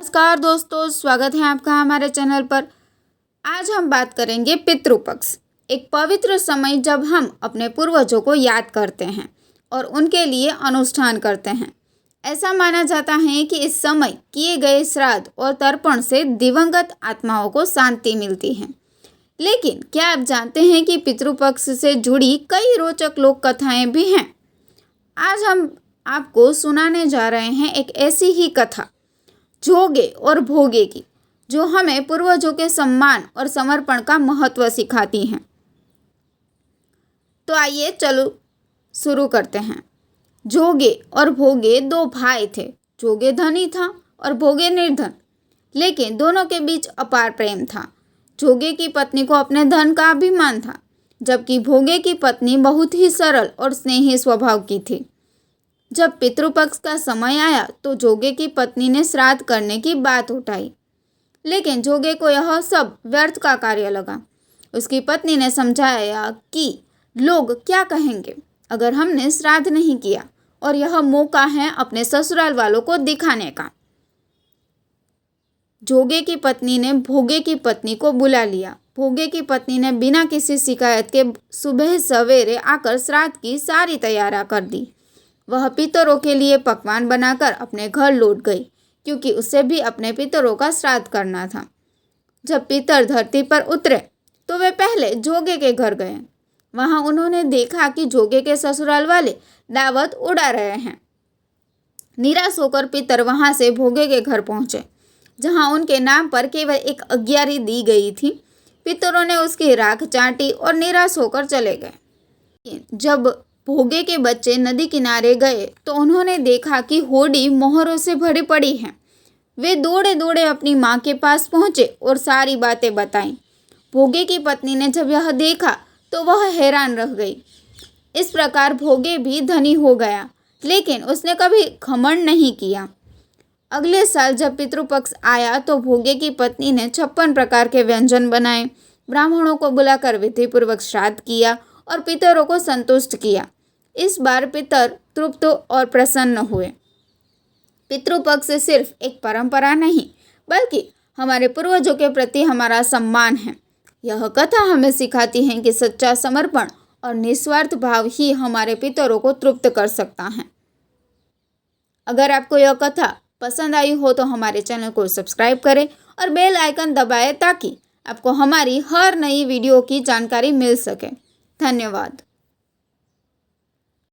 नमस्कार दोस्तों, स्वागत है आपका हमारे चैनल पर। आज हम बात करेंगे पितृपक्ष, एक पवित्र समय जब हम अपने पूर्वजों को याद करते हैं और उनके लिए अनुष्ठान करते हैं। ऐसा माना जाता है कि इस समय किए गए श्राद्ध और तर्पण से दिवंगत आत्माओं को शांति मिलती है। लेकिन क्या आप जानते हैं कि पितृपक्ष से जुड़ी कई रोचक लोक कथाएं भी हैं। आज हम आपको सुनाने जा रहे हैं एक ऐसी ही कथा जोगे और भोगे की, जो हमें पूर्वजों के सम्मान और समर्पण का महत्व सिखाती हैं। तो आइए चलो शुरू करते हैं। जोगे और भोगे दो भाई थे। जोगे धनी था और भोगे निर्धन, लेकिन दोनों के बीच अपार प्रेम था। जोगे की पत्नी को अपने धन का अभिमान था, जबकि भोगे की पत्नी बहुत ही सरल और स्नेही स्वभाव की थी। जब पितृपक्ष का समय आया तो जोगे की पत्नी ने श्राद्ध करने की बात उठाई, लेकिन जोगे को यह सब व्यर्थ का कार्य लगा। उसकी पत्नी ने समझाया कि लोग क्या कहेंगे अगर हमने श्राद्ध नहीं किया, और यह मौका है अपने ससुराल वालों को दिखाने का। जोगे की पत्नी ने भोगे की पत्नी को बुला लिया। भोगे की पत्नी ने बिना किसी शिकायत के सुबह सवेरे आकर श्राद्ध की सारी तैयारी कर दी। वह पितरों के लिए पकवान बनाकर अपने घर लौट गई, क्योंकि उसे भी अपने पितरों का श्राद्ध करना था। जब पितर धरती पर उतरे तो वे पहले जोगे के घर गए। वहां उन्होंने देखा कि जोगे के ससुराल वाले दावत उड़ा रहे हैं। निराश होकर पितर वहां से भोगे के घर पहुंचे, जहां उनके नाम पर केवल एक अग्यारी दी गई थी। पितरों ने उसकी राख चाटी और निराश होकर चले गए। जब भोगे के बच्चे नदी किनारे गए तो उन्होंने देखा कि होड़ी मोहरों से भरी पड़ी है। वे दौड़े दौड़े अपनी माँ के पास पहुँचे और सारी बातें बताईं। भोगे की पत्नी ने जब यह देखा तो वह हैरान रह गई। इस प्रकार भोगे भी धनी हो गया, लेकिन उसने कभी घमंड नहीं किया। अगले साल जब पितृपक्ष आया तो भोगे की पत्नी ने 56 प्रकार के व्यंजन बनाए, ब्राह्मणों को बुलाकर विधिपूर्वक श्राद्ध किया और पितरों को संतुष्ट किया। इस बार पितर तृप्त और प्रसन्न हुए। पितृपक्ष सिर्फ एक परंपरा नहीं, बल्कि हमारे पूर्वजों के प्रति हमारा सम्मान है। यह कथा हमें सिखाती है कि सच्चा समर्पण और निस्वार्थ भाव ही हमारे पितरों को तृप्त कर सकता है। अगर आपको यह कथा पसंद आई हो तो हमारे चैनल को सब्सक्राइब करें और बेल आइकन दबाएं, ताकि आपको हमारी हर नई वीडियो की जानकारी मिल सके। धन्यवाद।